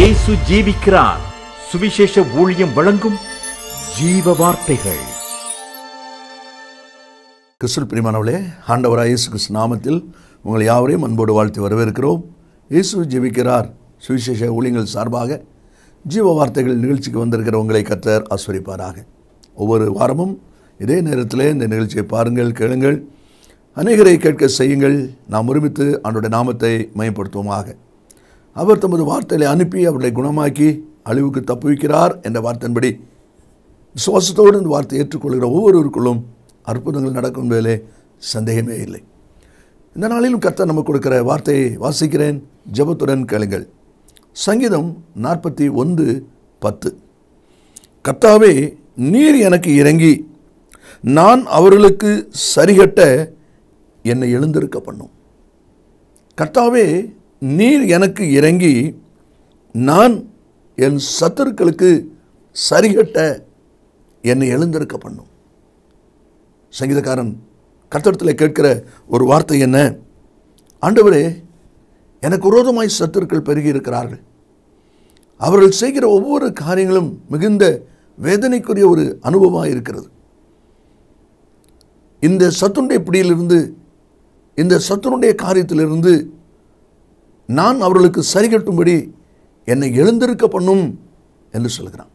இயேசு ஜீவிக்கிறார். சுவிசேஷ ஊழியம் வழங்கும் ஜீவ வார்த்தைகள். கிறிஸ்துவுக்குள் பிரியமானவர்களே, ஆண்டவராகிய இயேசு கிறிஸ்து நாமத்தில் உங்களை யாவரையும் அன்போடு வாழ்த்தி வரவேற்கிறோம். இயேசு ஜீவிக்கிறார் சுவிசேஷ ஊழியங்கள் சார்பாக ஜீவ வார்த்தைகள் நிகழ்ச்சிக்கு வந்திருக்கிற உங்களை கர்த்தர் ஆசீர்வதிப்பாராக. ஒவ்வொரு வாரமும் இதே நேரத்தில் இந்த நிகழ்ச்சியை பாருங்கள், கேளுங்கள், அநேகரை கேட்க செய்யுங்கள். நாம் ஒருமித்து ஆண்டவருடைய நாமத்தை மயப்படுத்துவோமாக. அவர் தமது வார்த்தைகளை அனுப்பி அவர்களை குணமாக்கி அழிவுக்கு தப்புவிக்கிறார் என்ற வார்த்தையின்படி விசுவாசத்தோடு இந்த வார்த்தையை ஏற்றுக்கொள்கிற ஒவ்வொருவருக்குள்ளும் அற்புதங்கள் நடக்கும் என்பதிலே சந்தேகமே இல்லை. இந்த நாளிலும் கர்த்தர் நமக்கு கொடுக்கிற வார்த்தையை வாசிக்கிறேன், ஜெபத்துடன் கேளுங்கள். சங்கீதம் 41:10. கர்த்தாவே, நீர் எனக்கு இறங்கி நான் அவர்களுக்கு சரிகட்ட என்னை எழுந்திருக்க பண்ணும். கர்த்தாவே, நீர் எனக்கு இறங்கி நான் என் சத்துருக்களுக்கு சரிகட்ட என்னை எழுந்திருக்க பண்ணும். சங்கீதக்காரன் கர்த்தரிடத்தில் கேட்கிற ஒரு வார்த்தை என்ன? ஆண்டவரே, எனக்கு விரோதமாய் சத்துருக்கள் பெருகி இருக்கிறார்கள். அவர்கள் செய்கிற ஒவ்வொரு காரியங்களும் மிகுந்த வேதனைக்குரிய ஒரு அனுபவமாக இருக்கிறது. இந்த சத்துருடைய பிடியிலிருந்து, இந்த சத்துருடைய காரியத்திலிருந்து நான் அவர்களுக்கு சரிகட்டும்படி என்னை எழுந்திருக்க பண்ணும் என்று சொல்கிறான்.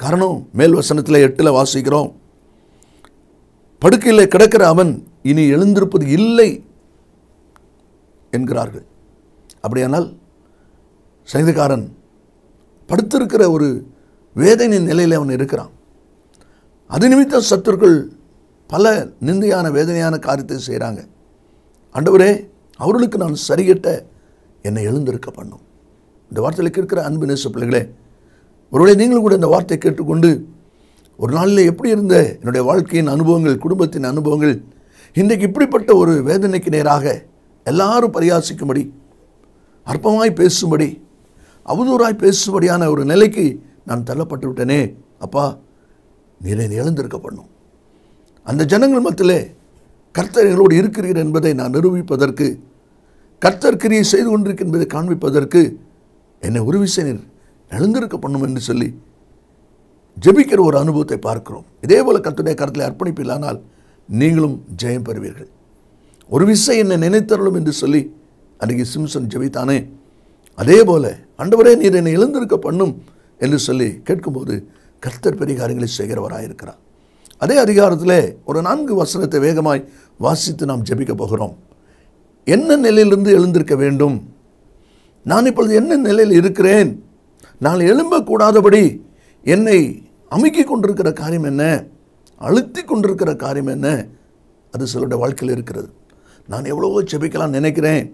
காரணம், மேல் வசனத்தில் 8 வாசிக்கிறோம், படுக்கையில் கிடக்கிற அவன் இனி எழுந்திருப்பது இல்லை என்கிறார்கள். அப்படியானால் சங்கீதக்காரன் படுத்திருக்கிற ஒரு வேதனை நிலையில் அவன் இருக்கிறான். அது நிமித்தம் சத்துருக்கள் பல நிந்தையான வேதனையான காரியத்தை செய்கிறாங்க. ஆண்டவரே, அவர்களுக்கு நான் சரிகட்ட என்னை எழுந்திருக்க பண்ணும். இந்த வார்த்தையில் கேட்கிற அன்பு நேச பிள்ளைகளே, ஒருவேளை நீங்களும் கூட இந்த வார்த்தையை கேட்டுக்கொண்டு ஒரு நாளில் எப்படி இருந்த என்னுடைய வாழ்க்கையின் அனுபவங்கள், குடும்பத்தின் அனுபவங்கள் இன்றைக்கு இப்படிப்பட்ட ஒரு வேதனைக்கு நேராக எல்லாரும் பரியாசிக்கும்படி, அற்பமாய் பேசும்படி, அவதூறாய் பேசும்படியான ஒரு நிலைக்கு நான் தள்ளப்பட்டு விட்டேனே, அப்பா நீர் என்னை எழுந்திருக்க பண்ணும். அந்த ஜனங்கள் மத்தியிலே கர்த்தர் எங்களோடு இருக்கிறீர் என்பதை நான் நிரூபிப்பதற்கு, கர்த்தர் கிரியை செய்து கொண்டிருக்க என்பதை காண்பிப்பதற்கு என்னை ஒரு விசையர் எழுந்திருக்க பண்ணும் என்று சொல்லி ஜெபிக்கிற ஒரு அனுபவத்தை பார்க்கிறோம். இதே போல கர்த்தருடைய கருத்தில் அர்ப்பணிப்பில்லானால் நீங்களும் ஜெயம் பெறுவீர்கள். ஒரு விசை என்னை நினைத்தருளும் என்று சொல்லி அன்றைக்கு சிம்சன் ஜெபித்தானே, அதே போல ஆண்டவரே நீர் என்னை எழுந்திருக்க பண்ணும் என்று சொல்லி கேட்கும்போது கர்த்தர் பெரிய காரியங்களை செய்கிறவராயிருக்கிறார். அதே அதிகாரத்தில் ஒரு 4 வசனத்தை வேகமாய் வாசித்து நாம் ஜெபிக்க போகிறோம். என்ன நிலையிலிருந்து எழுந்திருக்க வேண்டும்? நான் இப்பொழுது என்ன நிலையில் இருக்கிறேன்? நான் எழும்பக்கூடாதபடி என்னை அமுக்கி கொண்டிருக்கிற காரியம் என்ன? அழுத்தி கொண்டிருக்கிற காரியம் என்ன? அது சிலருடைய வாழ்க்கையில் இருக்கிறது. நான் எவ்வளவோ ஜெபிக்கலாம் நினைக்கிறேன்,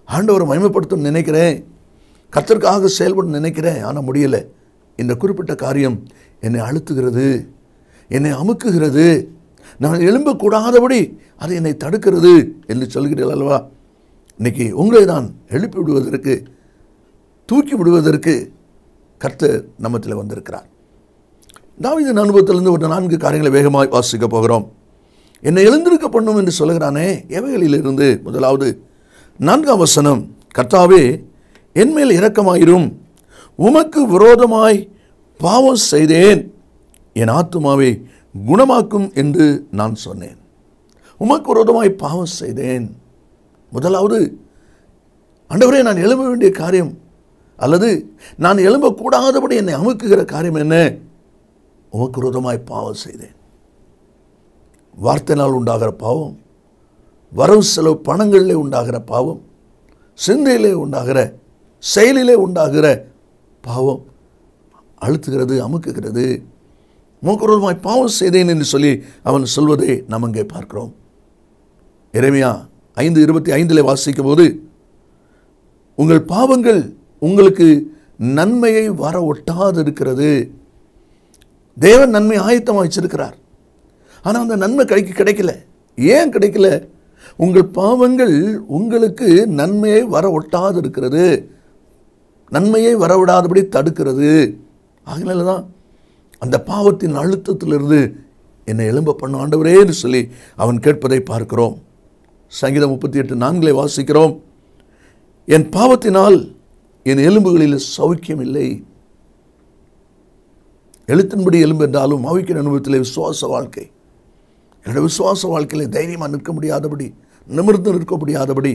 ஆண்டவரை மகிமைப்படுத்தும் நினைக்கிறேன், கர்த்தருக்காக செயல்பட நினைக்கிறேன், ஆனால் முடியலை. இந்த குறிப்பிட்ட காரியம் என்னை அழுத்துகிறது, என்னை அமுக்குகிறது, நான் எழும்பக்கூடாதபடி அது என்னை தடுக்கிறது என்று சொல்கிறீர்கள் அல்லவா? இன்னைக்கு உங்களை நான் எழுப்பி விடுவதற்கு, தூக்கி விடுவதற்கு கர்த்தர் நம்மத்தில் வந்திருக்கிறார். தாவீதின் அனுபவத்திலிருந்து ஒரு 4 காரியங்களை வேகமாக வாசிக்க போகிறோம். என்னை எழுந்திருக்க பண்ணும் என்று சொல்கிறானே, எவைகளிலிருந்து? முதலாவது 4ஆம் வசனம், கர்த்தாவே என்மேல் இரக்கமாயிரும், உமக்கு விரோதமாய் பாவம் செய்தேன், என் ஆத்துமாவை குணமாக்கும் என்று நான் சொன்னேன். உமக்கு விரோதமாய் பாவம் செய்தேன். முதலாவது, ஆண்டவரே, நான் எழும்ப வேண்டிய காரியம் அல்லது நான் எழும்பக்கூடாதபடி என்னை அமுக்குகிற காரியம் என்ன? உமக்கு விரோதமாய் பாவம் செய்தேன். வார்த்தையினால் உண்டாகிற பாவம், வரவு செலவு பணங்களிலே உண்டாகிற பாவம், சிந்தையிலே உண்டாகிற, செயலிலே உண்டாகிற பாவம் அழுத்துகிறது, அமுக்குகிறது. உமக்கு பாவம் செய்தேன் என்று சொல்லி அவன் சொல்வதை நாம் அங்கே பார்க்கிறோம். எரேமியா 5:25 வாசிக்கும் போது, உங்கள் பாவங்கள் உங்களுக்கு நன்மையை வர ஒட்டாது இருக்கிறது. தேவன் நன்மை ஆயத்தமாக வச்சிருக்கிறார், ஆனால் அந்த நன்மை கிடைக்கல. ஏன் கிடைக்கல? உங்கள் பாவங்கள் உங்களுக்கு நன்மையை வர ஒட்டாது இருக்கிறது, நன்மையை வரவிடாதபடி தடுக்கிறது. அதனால தான் அந்த பாவத்தின் அழுத்தத்திலிருந்து என்னை எழும்ப பண்ண ஆண்டவரே என்று சொல்லி அவன் கேட்பதை பார்க்கிறோம். சங்கீதம் 38:4 வாசிக்கிறோம், என் பாவத்தினால் என் எலும்புகளில் சௌக்கியம் இல்லை. எழுத்தின்படி எலும்பு என்றாலும் ஆவிக்கிற அனுபவத்தில் விசுவாச வாழ்க்கை. என்னுடைய விசுவாச வாழ்க்கையில் தைரியமாக நிற்க முடியாதபடி, நிமிர்ந்து நிற்க முடியாதபடி,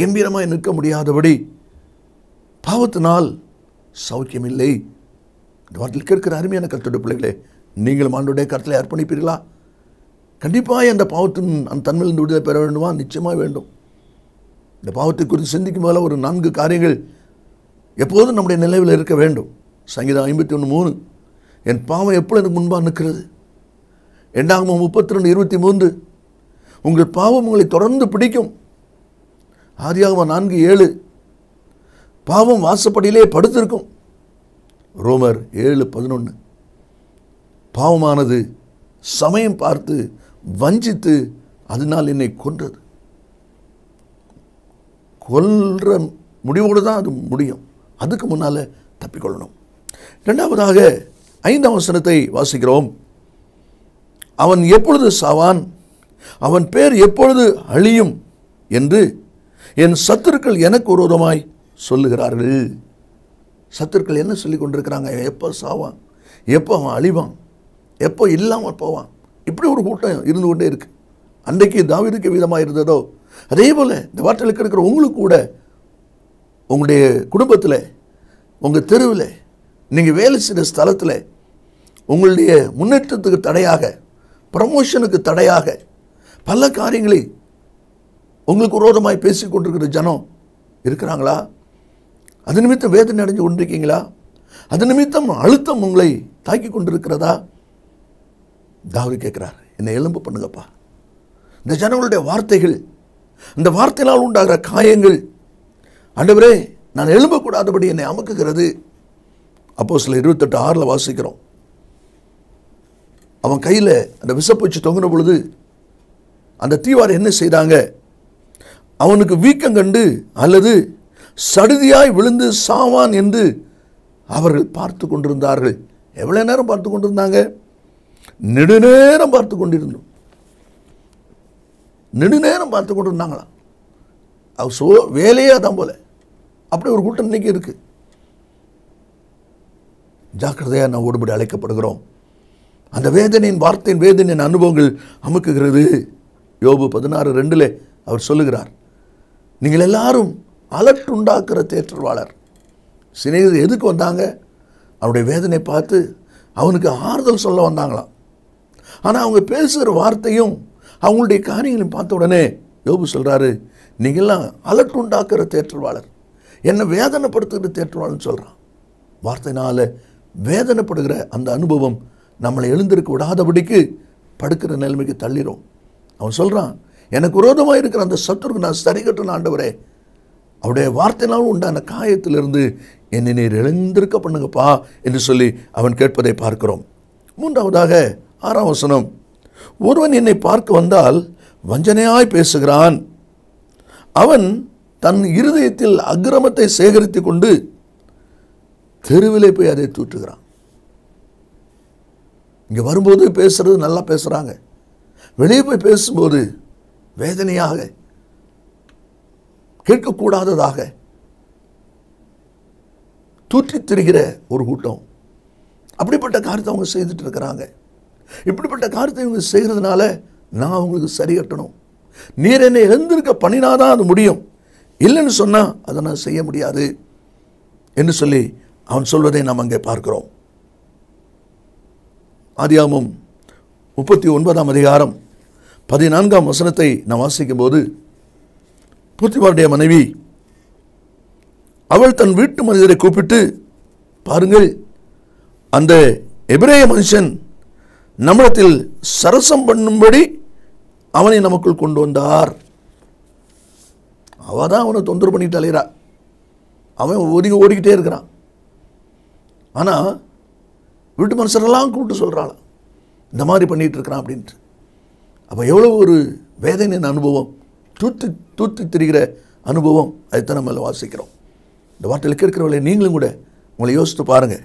கம்பீரமாக நிற்க முடியாதபடி பாவத்தினால் சௌக்கியம் இல்லை. இந்த வார்த்தையில் கேட்கிற அருமையான கர்த்தருடைய பிள்ளைகளே, நீங்களும் ஆண்டவருடைய கருத்தில் அர்ப்பணிப்பீர்களா? கண்டிப்பாக அந்த பாவத்தின் அந்த தன்மையிலிருந்து விடுதலை பெற வேண்டுமா? நிச்சயமாக வேண்டும். இந்த பாவத்தை குறித்து சிந்திக்கும் போல ஒரு 4 காரியங்கள் எப்போதும் நம்முடைய நினைவில் இருக்க வேண்டும். சங்கீதம் 51:3, என் பாவம் எப்பொழுது எனக்கு முன்பாக நிற்கிறது. 2 32:23, உங்கள் பாவம் உங்களை தொடர்ந்து பிடிக்கும். ஆதியாகமம் 4:7, பாவம் வாசப்படியிலே படுத்திருக்கும். ரோமர் 7:11, பாவமானது சமயம் பார்த்து வஞ்சித்து அதனால் என்னை கொன்றது. கொல்ற முடிவோடு தான் அது முடியும். அதுக்கு முன்னால் தப்பிக்கொள்ளணும். 2வதாக 5ஆம் வசனத்தை வாசிக்கிறோம். அவன் எப்பொழுது சாவான், அவன் பேர் எப்பொழுது அழியும் என்று என் சத்துருக்கள் எனக்கு விரோதமாய் சொல்லுகிறார்கள். சத்துருக்கள் என்ன சொல்லி கொண்டிருக்கிறாங்க? எப்போ சாவான், எப்போ அவன் அழிவான், எப்போ இல்லாமல் போவான். இப்படி ஒரு கூட்டம் இருந்து கொண்டே இருக்கு. அன்றைக்கு தாவீதுக்கு விதமாக இருந்ததோ அதே போல் இந்த வார்த்தைகளுக்கு இருக்கிற உங்களுக்கு கூட உங்களுடைய குடும்பத்தில், உங்கள் தெருவில், நீங்கள் வேலை செய்கிற ஸ்தலத்தில் உங்களுடைய முன்னேற்றத்துக்கு தடையாக, ப்ரமோஷனுக்கு தடையாக பல காரியங்களை உங்களுக்கு விரோதமாய் பேசி கொண்டிருக்கிற ஜனம் இருக்கிறாங்களா? அது நிமித்தம் வேதனை அடைஞ்சு கொண்டிருக்கீங்களா? அது நிமித்தம் அழுத்தம் உங்களை தாக்கி கொண்டிருக்கிறதா? தாவீது கேட்கிறார், என்னை எலும்பு பண்ணுங்கப்பா. இந்த ஜனங்களுடைய வார்த்தைகள், இந்த வார்த்தையினால் உண்டாகிற காயங்கள், ஆண்டவரே நான் எழும்பக்கூடாதபடி என்னை அமுக்குகிறது. அப்போஸ்தலர் 28:6 வாசிக்கிறோம். அவன் கையில் அந்த விஷப்பூச்சி தொங்கின பொழுது அந்த தீவார் என்ன செய்தாங்க? அவனுக்கு வீக்கம் கண்டு அல்லது சடுதியாய் விழுந்து சாவான் என்று அவர்கள் பார்த்து கொண்டிருந்தார்கள். எவ்வளவு நேரம் பார்த்து கொண்டிருந்தாங்க? நெடுநேரம் பார்த்து கொண்டிருந்தோம். நெடுநேரம் பார்த்து கொண்டிருந்தாங்களாம். அவர் வேலையே அதான் போல. அப்படி ஒரு கூட்டம் இன்னைக்கு இருக்கு. ஜாக்கிரதையாக நான் ஓடுபடி அழைக்கப்படுகிறோம். அந்த வேதனையின் வார்த்தையின் வேதனையின் அனுபவங்கள் அமுக்குகிறது. யோபு 16:2 அவர் சொல்லுகிறார், நீங்கள் எல்லாரும் அலட்டுண்டாக்குற தேற்றவாளர். சிநேகிதர் எதுக்கு வந்தாங்க? அவருடைய வேதனை பார்த்து அவனுக்கு ஆறுதல் சொல்ல வந்தாங்களாம். ஆனால் அவங்க பேசுகிற வார்த்தையும் அவங்களுடைய காரியங்களையும் பார்த்த உடனே யோபு சொல்கிறாரு, நீங்கள்லாம் அலட்டுண்டாக்குற தேற்றவாளர், என்னை வேதனைப்படுத்துகிற தேற்றவாளர்னு சொல்கிறான். வார்த்தையினால் வேதனைப்படுகிற அந்த அனுபவம் நம்மளை எழுந்திருக்க விடாதபடிக்கு படுக்கிற நிலைமைக்கு தள்ளிடும். அவன் சொல்கிறான், எனக்கு விரோதமாக இருக்கிற அந்த சத்துருக்கு நான் சரி கட்டணும் ஆண்டவரே. அவருடைய வார்த்தையினாலும் உண்டான காயத்திலிருந்து என்னை நீர் எழுந்திருக்க பண்ணுங்கப்பா என்று சொல்லி அவன் கேட்பதை பார்க்கிறோம். 3வதாக 6ஆம் வசனம், ஒருவன் என்னை பார்க்க வந்தால் வஞ்சனையாய் பேசுகிறான், அவன் தன் இருதயத்தில் அக்கிரமத்தை சேகரித்து கொண்டு தெருவிலே போய் அதை தூற்றுகிறான். இங்கே வரும்போது பேசுறது நல்லா பேசுகிறாங்க, வெளியே போய் பேசும்போது வேதனையாக, கேட்கக்கூடாததாக தூற்றித் திரிகிற ஒரு கூட்டம். அப்படிப்பட்ட காரியத்தை அவங்க செய்துட்டு இருக்கிறாங்க. இப்படிப்பட்ட காரியத்தை இவங்க செய்கிறதுனால நான் அவங்களுக்கு சரி கட்டணும். நீர் என்னை எழுந்திருக்க பண்ணினாதான் அது முடியும், இல்லைன்னு சொன்னால் அதை நான் செய்ய முடியாது என்று சொல்லி அவன் சொல்வதை நாம் அங்கே பார்க்கிறோம். ஆதியாகமம் 39ஆம் அதிகாரம் 14ஆம் வசனத்தை நான் வாசிக்கும் போது, போத்திபாருடைய மனைவி அவள் தன் வீட்டு மனிதரை கூப்பிட்டு, பாருங்கள், அந்த எபிரேய மனுஷன் நம்மிடத்தில் சரசம் பண்ணும்படி அவனை நமக்குள் கொண்டு வந்தார். அவள் தான் அவனை தொந்தரவு பண்ணிட்டு அலையிறா. அவன் ஓடிக்கிட்டே இருக்கிறான். ஆனால் வீட்டு மனுஷரெல்லாம் கூப்பிட்டு சொல்கிறாள், இந்த மாதிரி பண்ணிகிட்டு இருக்கிறான் அப்படின்ட்டு. அப்போ எவ்வளோ ஒரு வேதனையின் அனுபவம், தூத்தி திரிகிற அனுபவம். அதுதான் நம்ம வாசிக்கிறோம். இந்த வார்த்தையில் கேட்கிறவளை நீங்களும் கூட உங்களை யோசித்து பாருங்கள்.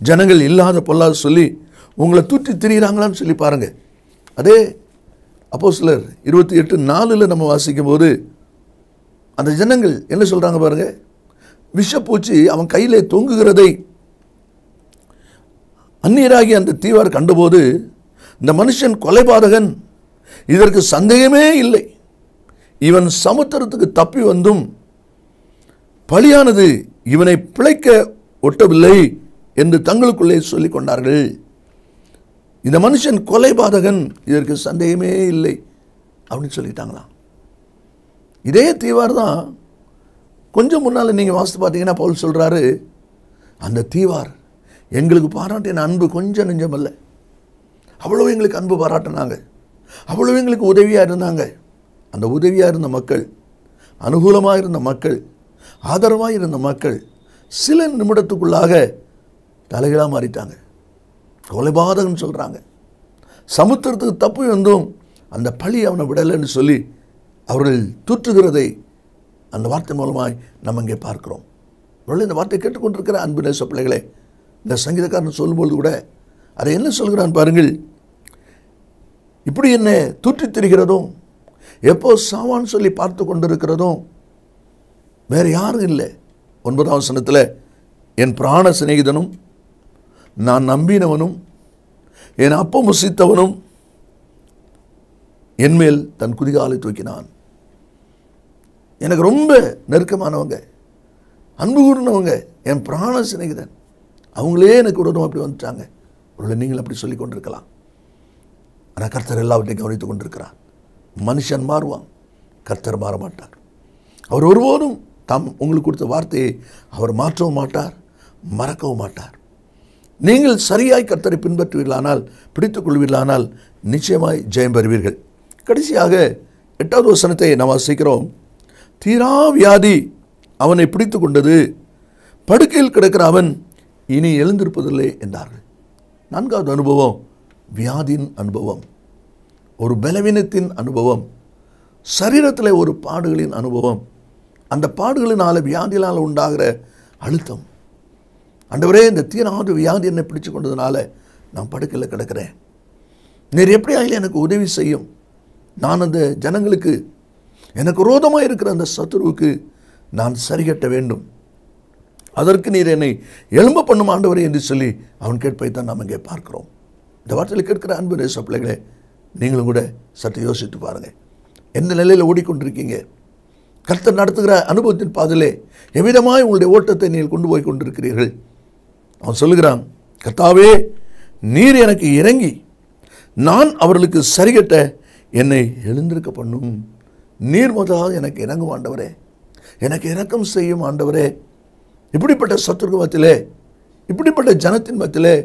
ஜனங்கள் இல்லாத பொல்லாத சொல்லி உங்களை தூற்றி திரிகிறாங்களான்னு சொல்லி பாருங்கள். அதே அப்போஸ்தலர் 28:4 நம்ம வாசிக்கும் போது அந்த ஜனங்கள் என்ன சொல்கிறாங்க பாருங்கள், விஷப்பூச்சி அவன் கையிலே தொங்குகிறதை அந்நியராகி அந்த தீவார் கண்டபோது, இந்த மனுஷன் கொலைபாதகன், இதற்கு சந்தேகமே இல்லை, இவன் சமுத்திரத்துக்கு தப்பி வந்தும் பலியானது இவனை பிழைக்க ஒட்டவில்லை என்று தங்களுக்குள்ளே சொல்லிக் கொண்டார்கள். இந்த மனுஷன் கொலைபாதகன், இதற்கு சந்தேகமே இல்லை அப்படின்னு சொல்லிட்டாங்களாம். இதே தீவார் தான் கொஞ்சம் முன்னால் நீங்கள் வாசித்து பார்த்தீங்கன்னா பவுல் சொல்கிறாரு, அந்த தீவார் எங்களுக்கு பாராட்டின அன்பு கொஞ்சம் நெஞ்சம் அல்ல, அவ்வளோ எங்களுக்கு அன்பு பாராட்டினாங்க, அவ்வளோ எங்களுக்கு உதவியாக இருந்தாங்க. அந்த உதவியாக இருந்த மக்கள், அனுகூலமாக இருந்த மக்கள், ஆதரவாக இருந்த மக்கள் சில நிமிடத்துக்குள்ளாக தலைகளாக மாறிட்டாங்க. கொலைபாதகன்னு சொல்கிறாங்க. சமுத்திரத்துக்கு தப்பி வந்தும் அந்த பழி அவனை விடலைன்னு சொல்லி அவர்கள் தூற்றுகிறதை அந்த வார்த்தை மூலமாய் நம்ம இங்கே பார்க்கிறோம். இந்த வார்த்தை கேட்டுக்கொண்டிருக்கிற அன்பு நேச பிள்ளைகளே, இந்த சங்கீதக்காரன் சொல்லும்போது கூட அதை என்ன சொல்கிறான் பாருங்கள். இப்படி என்ன தூற்றித் திரிகிறதும், எப்போ சாவான்னு சொல்லி பார்த்து கொண்டிருக்கிறதும் வேறு யாரும் இல்லை. 9ஆம் வசனத்தில், என் பிராண சிநேகிதனும் நான் நம்பினவனும் என் அப்பம் முசித்தவனும் என்மேல் தன் குதிகாலை தூக்கினான். எனக்கு ரொம்ப நெருக்கமானவங்க, அன்பு கூர்ந்தவங்க, என் பிராண சிநேகிதன், அவங்களே எனக்கு விரோதம் அப்படி வந்துட்டாங்க. ஒரு நீங்கள் அப்படி சொல்லி கொண்டிருக்கலாம். ஆனால் கர்த்தர் எல்லாவற்றையும் கவனித்துக் கொண்டிருக்கிறார். மனுஷன் மாறுவான், கர்த்தர் மாற மாட்டார். அவர் ஒருபோதும் தாம் உங்களுக்கு கொடுத்த வார்த்தையை அவர் மாற்றவும் மாட்டார், மறக்கவும் மாட்டார். நீங்கள் சரியாய் கர்த்தரை பின்பற்றுவீர்களானால், பிடித்துக் கொள்வீர்களானால் நிச்சயமாய் ஜெயம் பெறுவீர்கள். கடைசியாக 8வது வசனத்தை நாம் வாசிக்கிறோம். தீரா வியாதி அவனை பிடித்து கொண்டது, படுக்கையில் கிடக்கிற அவன் இனி எழுந்திருப்பதில்லை என்றார்கள். 4வது அனுபவம் வியாதியின் அனுபவம், ஒரு பலவீனத்தின் அனுபவம், சரீரத்தில் ஒரு பாடுகளின் அனுபவம். அந்த பாடுகளினால் வியாதியினால் உண்டாகிற அழுத்தம். ஆண்டவரே, இந்த தீராத வியாதி என்னை பிடிச்சு கொண்டதுனால நான் படுக்கையில் கிடக்கிறேன், நீர் எப்படி ஆகில எனக்கு உதவி செய்யும், நான் அந்த ஜனங்களுக்கு எனக்கு விரோதமாக இருக்கிற அந்த சத்துருவுக்கு நான் சரிகட்ட வேண்டும், அதற்கு நீர் என்னை எழும்ப பண்ணும் ஆண்டவரே என்று சொல்லி அவன் கேட்பை தான் நாம் இங்கே பார்க்கிறோம். இந்த வார்த்தையில் கேட்கிற அன்பு நேச பிள்ளைகளே, நீங்களும் கூட சற்று யோசித்து பாருங்கள். எந்த நிலையில் ஓடிக்கொண்டிருக்கீங்க? கர்த்தர் நடத்துகிற அனுபவத்தின் பாதையிலே எவ்விதமாய் உங்களுடைய ஓட்டத்தை நீங்கள் கொண்டு போய் கொண்டிருக்கிறீர்கள்? அவன் சொல்லுகிறான், கர்த்தாவே, நீர் எனக்கு இறங்கி நான் அவர்களுக்கு சரிகட்ட என்னை எழுந்திருக்க பண்ணும். நீர் முதலாவது எனக்கு இறங்கும் ஆண்டவரே, எனக்கு இரக்கம் செய்யும் ஆண்டவரே. இப்படிப்பட்ட சத்துரு மத்தியிலே, இப்படிப்பட்ட ஜனத்தின் மத்தியிலே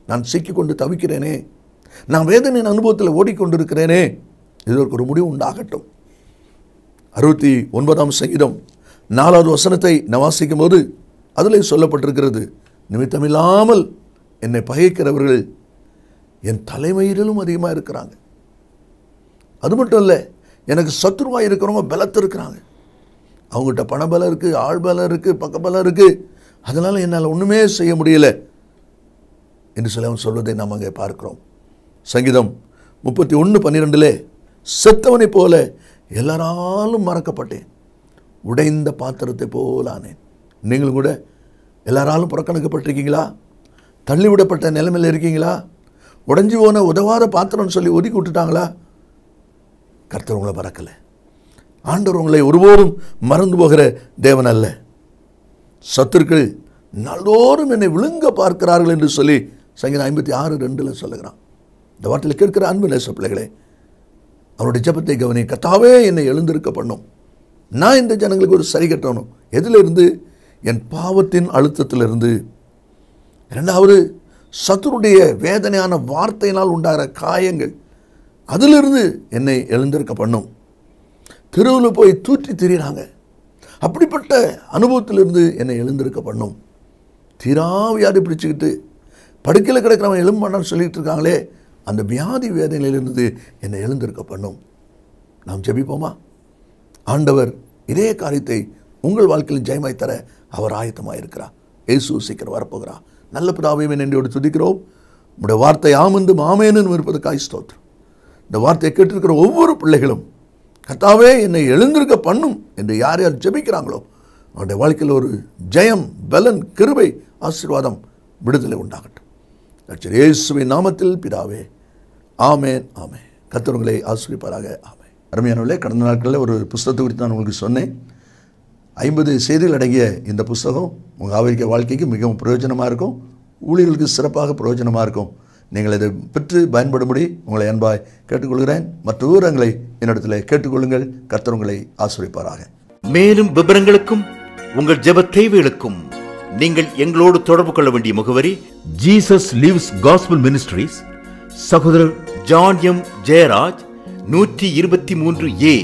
நான் சிக்கிக்கொண்டு தவிக்கிறேனே, நான் வேதனையின் அனுபவத்தில் ஓடிக்கொண்டிருக்கிறேனே, இதற்கு ஒரு முடிவு உண்டாகட்டும். 69ஆம் சங்கீதம் 4வது வசனத்தை நான் வாசிக்கும் போது அதில் சொல்லப்பட்டிருக்கிறது, நிமித்தமில்லாமல் என்னை பகைக்கிறவர்கள் என் தலைமயிரிலும் அதிகமாக இருக்கிறாங்க. அது மட்டும் இல்லை, எனக்கு சத்துருவாக இருக்கிறவங்க பலத்து இருக்கிறாங்க. அவங்ககிட்ட பணபலம் இருக்குது, ஆள் பலம் இருக்குது, பக்கபலம் இருக்குது, அதனால் என்னால் ஒன்றுமே செய்ய முடியலை என்று சொல்லி அவன் சொல்வதை நாம் அங்கே பார்க்கிறோம். சங்கீதம் 31:12, செத்தவனை போல எல்லாராலும் மறக்கப்பட்டேன், உடைந்த பாத்திரத்தை போல ஆனேன். நீங்களும் கூட எல்லாராலும் புறக்கணிக்கப்பட்டிருக்கீங்களா? தள்ளிவிடப்பட்ட நிலைமையில் இருக்கீங்களா? உடைஞ்சி போன உதவாத பாத்திரம்னு சொல்லி ஒதுக்கி விட்டுட்டாங்களா? கர்த்தர் உங்களை மறக்கலை. ஆண்டவர் உங்களை ஒருபோதும் மறந்து போகிற தேவன் அல்ல. சத்துருக்கள் நாள்தோறும் என்னை விழுங்க பார்க்கிறார்கள் என்று சொல்லி சங்கீதம் 56:2 சொல்லுகிறான். இந்த வார்த்தையில் கேட்கிற அன்பு நேச பிள்ளைகளே, அவருடைய ஜெபத்தை கவனி. கர்த்தாவே, என்னை எழுந்திருக்க பண்ணும், நான் இந்த ஜனங்களுக்கு ஒரு சரி கட்டணும். எதிலிருந்து? என் பாவத்தின் அழுத்தத்திலிருந்து. 2வது, சத்துருடைய வேதனையான வார்த்தையினால் உண்டாகிற காயங்கள், அதிலிருந்து என்னை எழுந்திருக்க பண்ணும். தெருவில் போய் தூற்றி திரிகிறாங்க, அப்படிப்பட்ட அனுபவத்திலிருந்து என்னை எழுந்திருக்க பண்ணும். தீரா வியாதி பிடிச்சிக்கிட்டு படுக்கையில் கிடக்கிறவன் எலும்பான்னு சொல்லிட்டு இருக்காங்களே, அந்த வியாதி வேதனையிலிருந்து என்னை எழுந்திருக்க பண்ணும். நாம் ஜெபிப்போமா? ஆண்டவர் இதே காரியத்தை உங்கள் வாழ்க்கையில் ஜெயமாய் தர அவர் ஆயத்தமாக இருக்கிறார். இயேசு சீக்கிரம் வரப்போகிறார். நல்ல பிதாவே, நன்றியோடு துதிக்கிறோம். உங்களுடைய வார்த்தை ஆமென்றும் ஆமென்னும் இருப்பதற்காக ஸ்தோத்திரம். இந்த வார்த்தையை கேட்டிருக்கிற ஒவ்வொரு பிள்ளைகளும், கர்த்தாவே, என்னை எழுந்திருக்க பண்ணும் என்று யார் யார் ஜெபிக்கிறாங்களோ அவருடைய வாழ்க்கையில் ஒரு ஜெயம், பலன், கிருபை, ஆசீர்வாதம், விடுதலை உண்டாகட்டும். கர்த்தர் இயேசுவின் நாமத்தில் பிதாவே, ஆமென், ஆமென். கர்த்தர் உங்களை ஆசீர்வதிப்பாராக. ஆமென். அருமையானவர்களே, கடந்த நாட்களில் ஒரு புஸ்தகத்தை குறித்து நான் உங்களுக்கு சொன்னேன். 50 செய்திகள் அடங்கிய இந்த புஸ்தகம் உங்கள் ஆவிக்குரிய வாழ்க்கைக்கு மிகவும் பிரயோஜனமாக இருக்கும், ஊழியர்களுக்கு சிறப்பாக பிரயோஜனமாக இருக்கும். நீங்கள் இதை பெற்று பயன்படும்படி உங்களை அன்பாய் கேட்டுக்கொள்கிறேன். மற்ற விவரங்களை என்னிடத்தில் கேட்டுக்கொள்ளுங்கள். கர்த்தர் உங்களை ஆசீர்வதிப்பாராக. மேலும் விவரங்களுக்கும் உங்கள் ஜெப தேவைகளுக்கும் நீங்கள் எங்களோடு தொடர்பு கொள்ள வேண்டிய முகவரி ஜீசஸ் லிவ்ஸ் காஸ்பல் மினிஸ்ட்ரீஸ், சகோதரர் John M Jeyaraj, 123A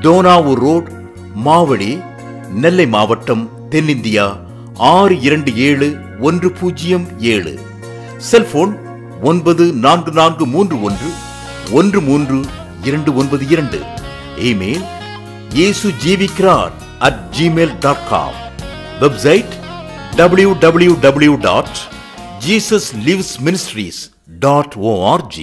Dohnavur road, Mavadi, Nellai மாவட்டம், தென்னிந்தியா 627107. Cellphone 9443113292. Email yesujeevikrar@gmail.com. Website www.jesuslivesministries.org.